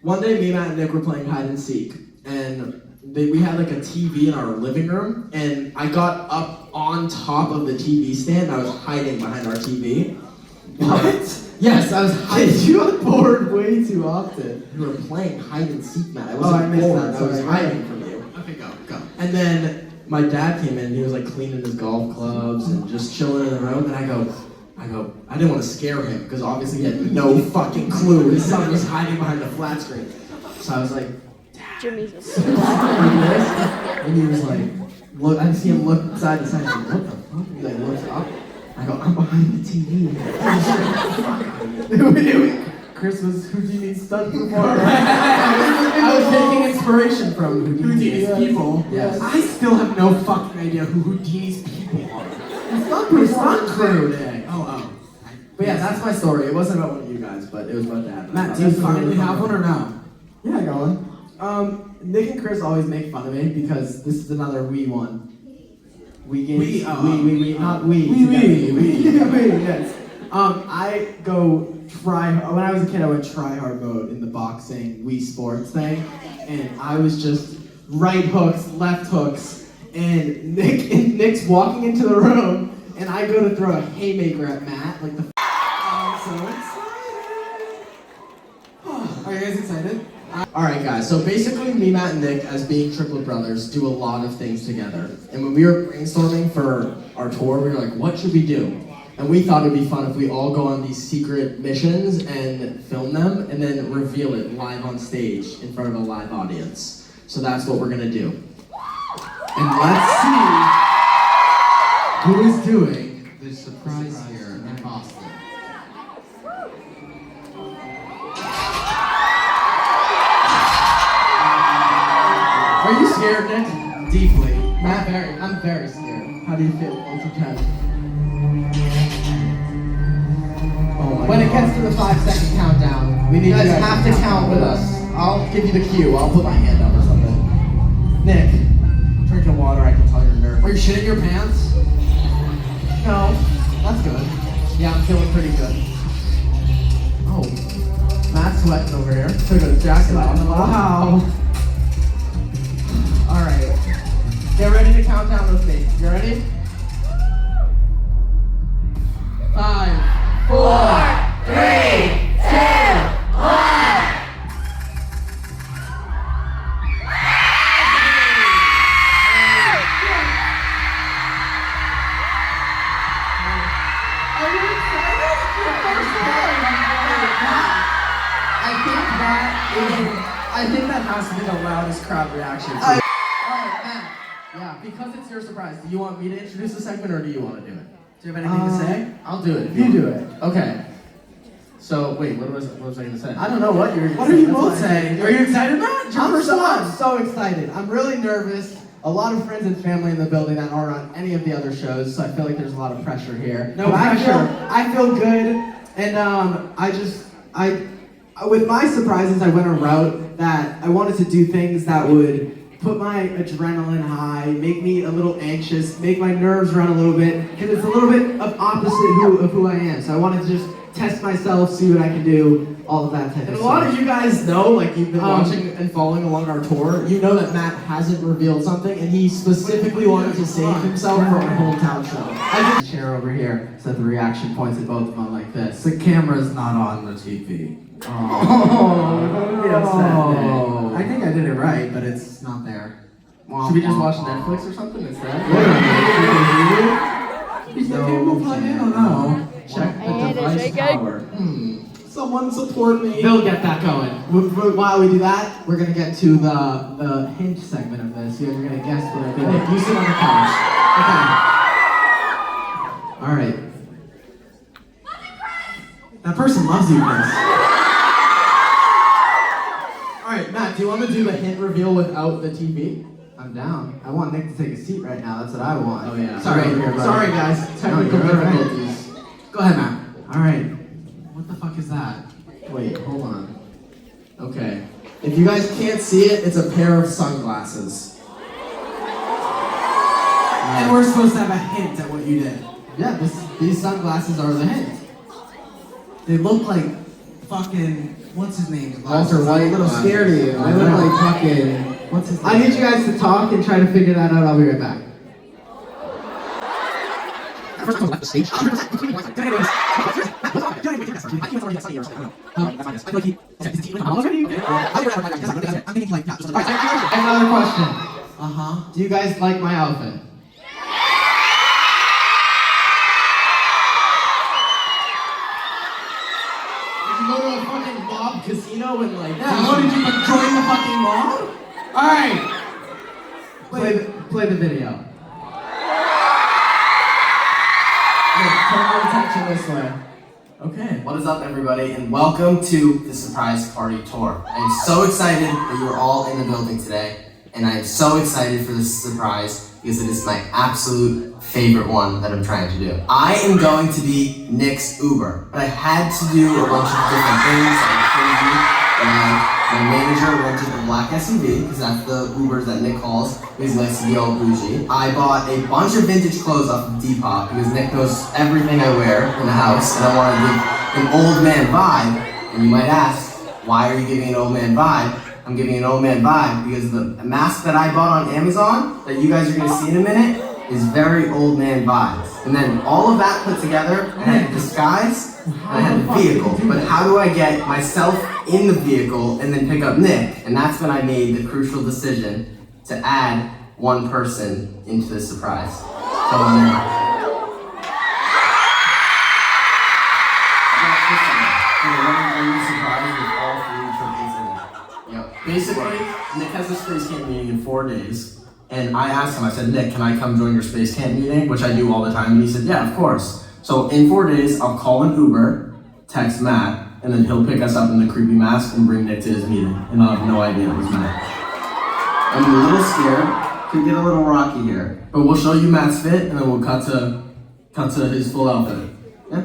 One day, me, Matt, and Nick were playing hide and seek, and we had like a TV in our living room, and I got up on top of the TV stand. I was hiding behind our TV. What? Yes, I was hiding. You got bored way too often. We were playing hide and seek, Matt. I I wasn't missed bored. that, I was sorry. hiding from you. Okay, go. And then my dad came in. He was like cleaning his golf clubs and just chilling in the room. And I go, I didn't want to scare him because obviously he had no fucking clue. His son was hiding behind the flat screen. So I was like, Jimmy's a and he was like, look. I see him look side to side. He's like, what the fuck? He like looks up. I go, I'm behind the TV. Chris was Houdini's stunt performer. I was taking inspiration from Houdini's people. Yes. I still have no fucking idea who Houdini's people are. Stunt crew day. Oh. But yeah, that's my story. It wasn't about one of you guys, but it was about Dad. Matt, do you finally have one or no? Yeah, I got one. Nick and Chris always make fun of me because this is another we one. We games. We, not we. We, yes. I go when I was a kid, I went try hard mode in the boxing Wii Sports thing, and I was just right hooks, left hooks, and Nick's walking into the room, and I go to throw a haymaker at Matt, like the. I'm so excited. Are you guys excited? Alright guys, so basically me, Matt, and Nick, as being triplet brothers, do a lot of things together. And when we were brainstorming for our tour, we were like, what should we do? And we thought it'd be fun if we all go on these secret missions and film them, and then reveal it live on stage in front of a live audience. So that's what we're gonna do. And let's see who is doing the surprise here in Boston. Are you scared, Nick? Deeply. Matt, I'm very scared. How do you feel? 1 through 10. When it gets to the 5-second countdown, you guys have to count with us. I'll give you the cue. I'll put my hand up or something. Nick, I'm drinking water. I can tell you're nervous. Are you shitting your pants? No, that's good. Yeah, I'm feeling pretty good. Oh, Matt's sweating over here. Took a jacket off. Wow. All right, get ready to count down with me. You ready? 5, 4, 3, 2, 1. I think that has to be the loudest crowd reaction. Alright, Matt. Yeah, because it's your surprise, do you want me to introduce the segment or do you want to do it? Do you have anything to say? I'll do it. You do it. Okay. So, wait, what was I going to say? I don't know what you're. What are you both saying? Are you excited, Matt? It's your first I'm one. so excited. I'm really nervous. A lot of friends and family in the building that aren't on any of the other shows, so I feel like there's a lot of pressure here. No pressure. I feel good, and with my surprises, I went a route that I wanted to do things that would put my adrenaline high, make me a little anxious, make my nerves run a little bit, because it's a little bit of opposite of who I am. So I wanted to just test myself, see what I can do, all of that type And of a lot stuff. of you guys know, like you've been watching and following along our tour, you know that Matt hasn't revealed something, and he specifically wanted to save himself for our hometown show. I just chair over here so that the reaction points at both of them like this. The camera's not on the TV. Oh, don't be upset, Nick. I think I did it right, but it's not there. Should we just watch Netflix or something instead? Is the camera plugged in or no? Check the And it's device shaking. power. Someone support me. They'll get that going. While we do that, we're gonna get to the hint segment of this. You guys are gonna guess what I did. Nick, you sit on the couch. Okay. All right. That person loves you, Chris. All right, Matt, do you want to do the hint reveal without the TV? I'm down. I want Nick to take a seat right now. That's what I want. Oh yeah. Sorry, Sorry guys. Technical you're all right. difficulties. Go ahead, Matt. All right. What the fuck is that? Wait, hold on. Okay. If you guys can't see it, it's a pair of sunglasses. And we're supposed to have a hint at what you did. Yeah, these sunglasses are the hint. They look like fucking. What's his name? Walter White. I'm a little scared of you. They look like fucking. What's his name? I need you guys to talk and try to figure that out. I'll be right back. Another question. Do you guys like my outfit? Did you go to a fucking mob casino and like? Yeah, what did you join the fucking mob? All right. Play the video. Turn your attention this way. Okay. What is up, everybody, and welcome to the Surprise Party Tour. I am so excited that you are all in the building today, and I am so excited for this surprise because it is my absolute favorite one that I'm trying to do. I am going to be Nick's Uber, but I had to do a bunch of different things. Like crazy, and my manager rented a black SUV because that's the Ubers that Nick calls. He likes to be all bougie. I bought a bunch of vintage clothes off of Depop because Nick knows everything I wear in the house, and I want to give an old man vibe. And you might ask, why are you giving an old man vibe? I'm giving an old man vibe because the mask that I bought on Amazon that you guys are going to see in a minute is very old man vibes. And then all of that put together, I had a disguise, and I had a vehicle. But how do I get myself in the vehicle and then pick up Nick. And that's when I made the crucial decision to add one person into this surprise. Come on in. Basically, Nick has a space camp meeting in 4 days, and I asked him, I said, Nick, can I come join your space camp meeting? Which I do all the time, and he said, yeah, of course. So in 4 days, I'll call an Uber, text Matt, and then he'll pick us up in the creepy mask and bring Nick to his meeting, and I'll have no idea it was Matt. I'm a little scared, could get a little rocky here, but we'll show you Matt's fit, and then we'll cut to his full outfit. Yeah?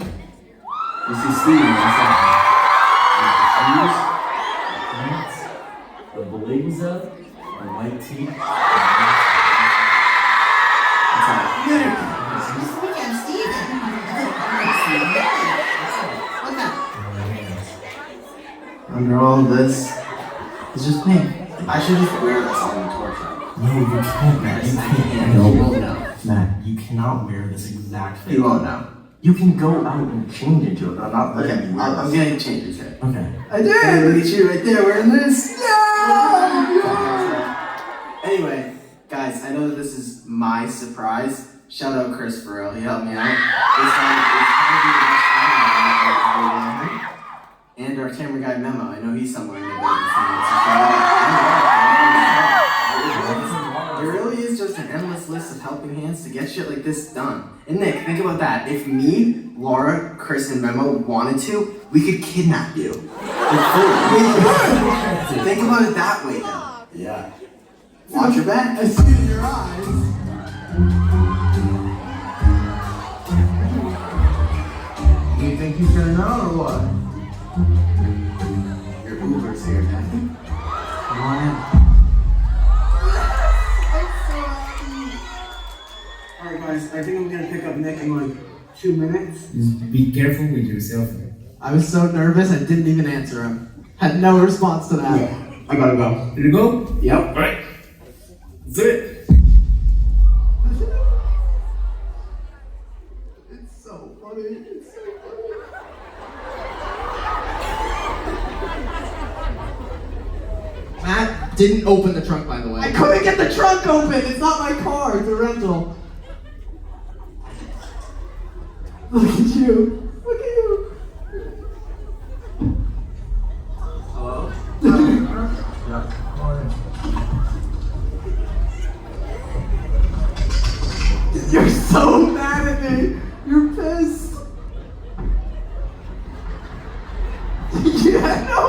This is Steve, The blazer, the white tee. Under all this, it's just me. I should just wear this on the tour track. No, you can't, Matt. You can't. No, he won't know. Matt, you cannot wear this exact fit. He won't know. You can go out and change into it, but I'm not letting Okay, you wear I'm this. getting changes here. Okay. I did! Hey, look at you right there wearing this. Anyway, guys, I know that this is my surprise. Shout out Chris for real, he helped me out. This time is probably the best time. And our camera guy Memo, I know he's somewhere in the building. There really is just an endless list of helping hands to get shit like this done. And Nick, think about that. If me, Laura, Chris, and Memo wanted to, we could kidnap you. Think about it that way now. Yeah. Watch your back. I see it in your eyes. Do you think he's gonna know or what? Your Uber's here, man. Come on in. Alright guys, I think I'm gonna pick up Nick in like 2 minutes. Just be careful with yourself. I was so nervous I didn't even answer him. Had no response to that. Yeah, I gotta go. Did you go? Yep. Alright. That's it. It's so funny. It's so funny. Matt didn't open the trunk, by the way. I couldn't get the trunk open. It's not my car. It's a rental. Look at you. Look at you. Hello? You're so mad at me. You're pissed. Yeah, no.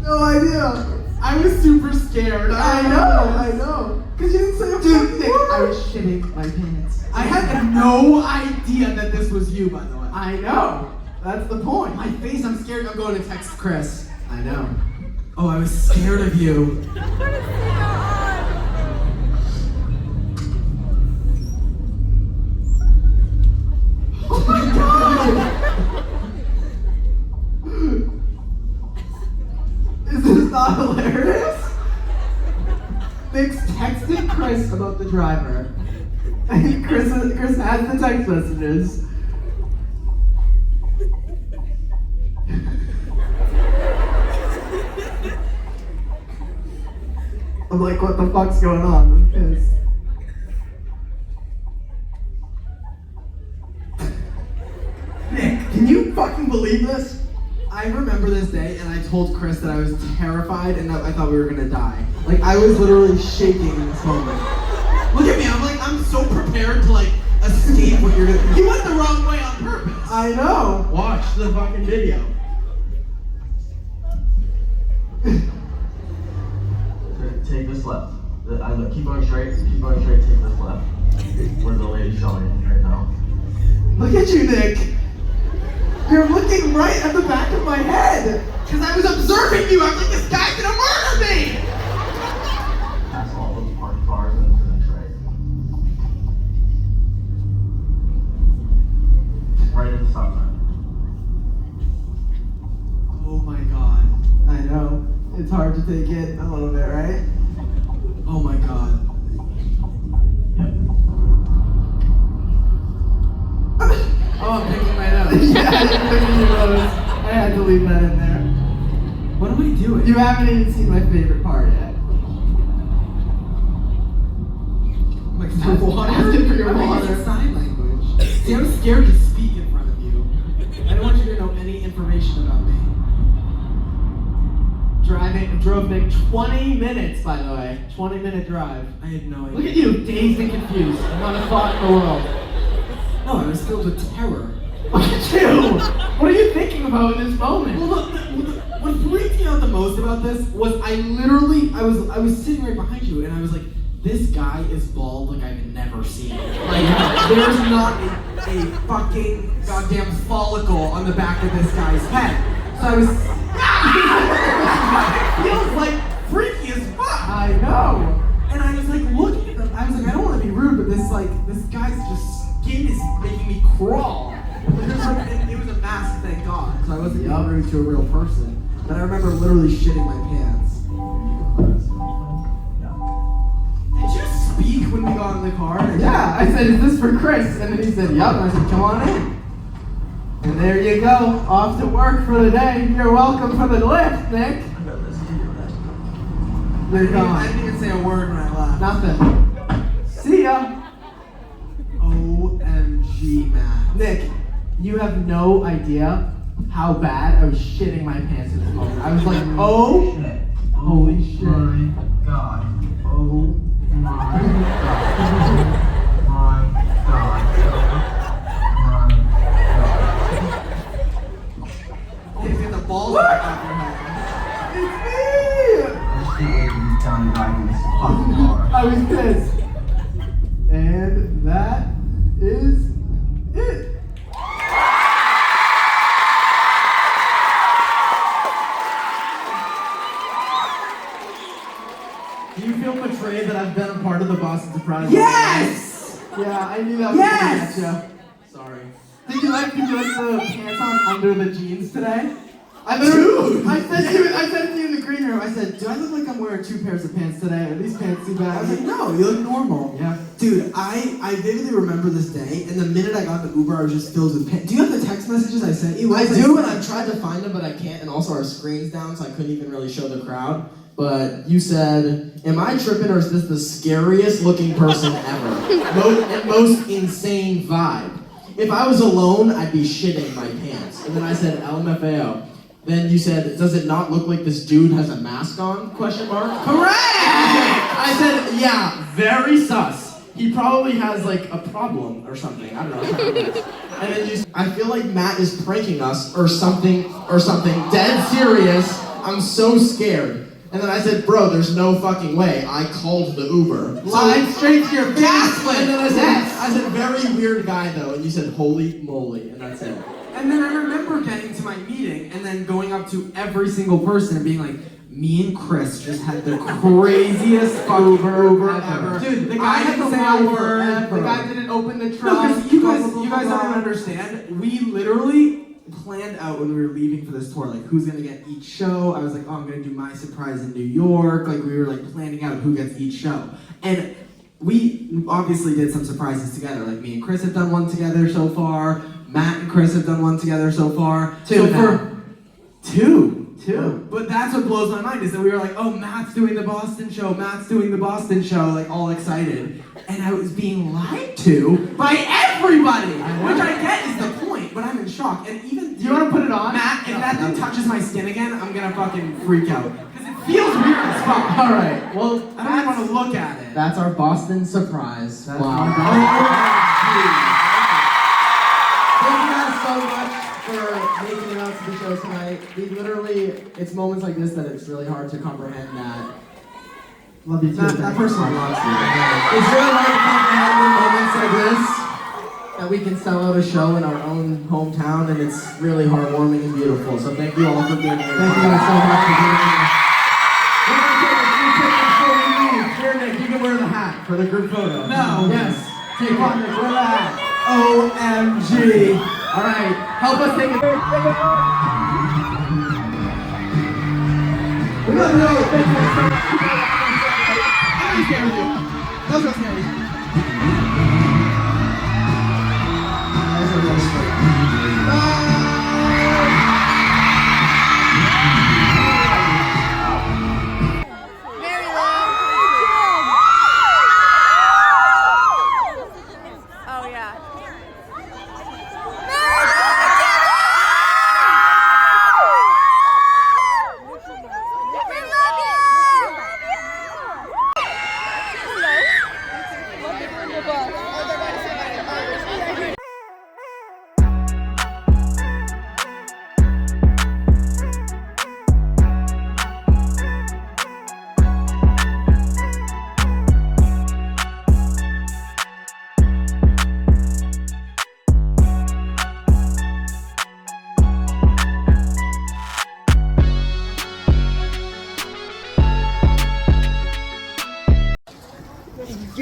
No idea. I was super scared. I know. Cause you didn't say a fucking word. I was shitting my pants. I had no idea that this was you, by the way. I know. That's the point. My face, I'm scared. I'm going to text Chris. I know. Oh, I was scared of you. Oh my god! Is this not hilarious? Nick's texted Chris about the driver. And Chris has the text messages. I'm like, what the fuck's going on? I'm pissed. Nick, can you fucking believe this? I remember this day and I told Chris that I was terrified and that I thought we were gonna die. Like, I was literally shaking in this moment. Look at me, I'm so prepared to like escape what you're gonna. You went the wrong way on purpose. I know. Watch the fucking video. Take this left. Keep going straight, take this left. Where the lady's showing right now. Look at you, Nick. You're looking right at the back of my head. Because I was observing you. I was like, this guy's gonna murder me. Past all those parked cars and into the tray. Right at the stop sign. Oh my god. I know. It's hard to take in a little bit, right? Oh my god. I had to leave that in there. What am I doing? You haven't even seen my favorite part yet. Like for water? Asking for your water. It's sign language. See, I'm scared to speak in front of you. I don't want you to know any information about me. Drove Nick 20 minutes, by the way. 20-minute drive. I had no idea. Look at you, dazed and confused. Not a thought in the world. No, I was filled with terror. Look at you! What are you thinking about in this moment? Well, what freaked me out the most about this was I was sitting right behind you and I was like, this guy is bald like I've never seen. Like, there's not a fucking goddamn follicle on the back of this guy's head. So I was. It feels like freaky as fuck. I know. And I was like looking at them. I was like, I don't want to be rude, but this guy's just skin is making me crawl. It was a mask, thank God. So I wasn't being rude to a real person. But I remember literally shitting my pants. Did you speak when we got in the car? Yeah, I said, is this for Chris? And then he said, yup. And I said, come on in. And there you go, off to work for the day. You're welcome for the lift, Nick. You're gone. I didn't even say a word when I left. Nothing. See ya. OMG, Matt. Nick, you have no idea how bad I was shitting my pants in this moment. I was like, oh, holy shit. My God. Oh my God. My God. He's got the balls in the back of your head. It's me! I see what you've done driving this fucking car. I was pissed. And that is it. Do you feel betrayed that I've been a part of the Boston Surprise? Yes! Yeah, I knew that was Yes! gonna get ya. Sorry. Did you like the pants on under the jeans today? Dude! I said to you in the green room, I said, do I look like I'm wearing 2 pairs of pants today? Are these pants too bad? I was like, no, you look normal. Yeah. Dude, I vividly remember this day, and the minute I got in the Uber, I was just filled with pain. Do you have the text messages I sent you? I do, and I've tried to find them, but I can't, and also our screen's down, so I couldn't even really show the crowd. But you said, am I tripping, or is this the scariest looking person ever? And most insane vibe. If I was alone, I'd be shitting my pants. And then I said, LMFAO. Then you said, does it not look like this dude has a mask on? Question mark. Correct! I said, yeah, very sus. He probably has like a problem or something. I don't know. And then you, I feel like Matt is pranking us or something. Dead serious. I'm so scared. And then I said, bro, there's no fucking way. I called the Uber. Lied straight to your face. Gaslit! And then I said, very weird guy though. And you said, holy moly. And that's it. And then I remember getting to my meeting and then going up to every single person and being like, me and Chris just had the craziest fucking Uber ever. Dude, the I guy had didn't to say lie a word. forever. The guy didn't open the No, trunk. because you guys don't even understand. We literally planned out when we were leaving for this tour, like who's gonna get each show. I was like, oh, I'm gonna do my surprise in New York. Like we were like planning out who gets each show. And we obviously did some surprises together. Like me and Chris have done one together so far. Matt and Chris have done one together so far. Two. But that's what blows my mind is that we were like, oh, Matt's doing the Boston show, like all excited. And I was being lied to by everybody, which I get is the point, but I'm in shock. And even, Do you want to put it on? Matt, if that thing touches my skin again, I'm gonna fucking freak out. Because it feels weird as fuck. All right. Well, I don't even want to look at it. that's our Boston surprise. That's Wow. my Boston. Thank you guys so much for making it out to the show tonight. We literally, it's moments like this that it's really hard to comprehend that. Love you too. That person loves you. It's really hard to comprehend in moments like this that we can sell out a show in our own hometown, and it's really heartwarming and beautiful. So thank you all for being here. Thank you guys so much for being here. We're gonna take a few pictures before we leave. Here, Nick, you can wear the hat for the group photo. No. Yes. Take it. Nick, wear the hat. OMG. All right. Help us take it. We got another picture. I'm scared of you. Those are scary.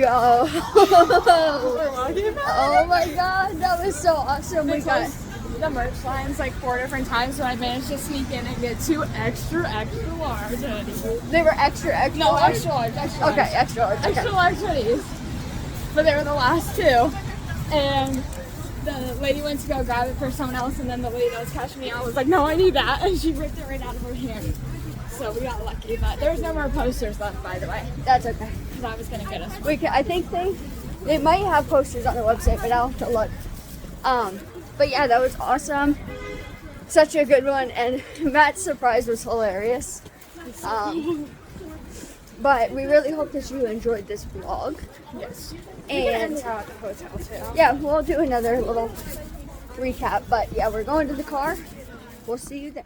go. We're walking back. Oh my god, that was so awesome. We got The merch lines like 4 different times, so I managed to sneak in and get 2 extra large hoodies. they were extra No, large? extra large, extra large. Okay, extra large. Okay. Extra large hoodies. But they were the last 2. And the lady went to go grab it for someone else, and then the lady that was cashing me out was like, no, I need that. And she ripped it right out of her hand. So we got lucky, but there was no more posters left, by the way. That's okay. Because I was going to get us. I think they might have posters on the website, but I'll have to look. But yeah, that was awesome. Such a good one, and Matt's surprise was hilarious. But we really hope that you enjoyed this vlog. Yes. And at the hotel too. yeah, we'll do another little recap. But yeah, we're going to the car. We'll see you there.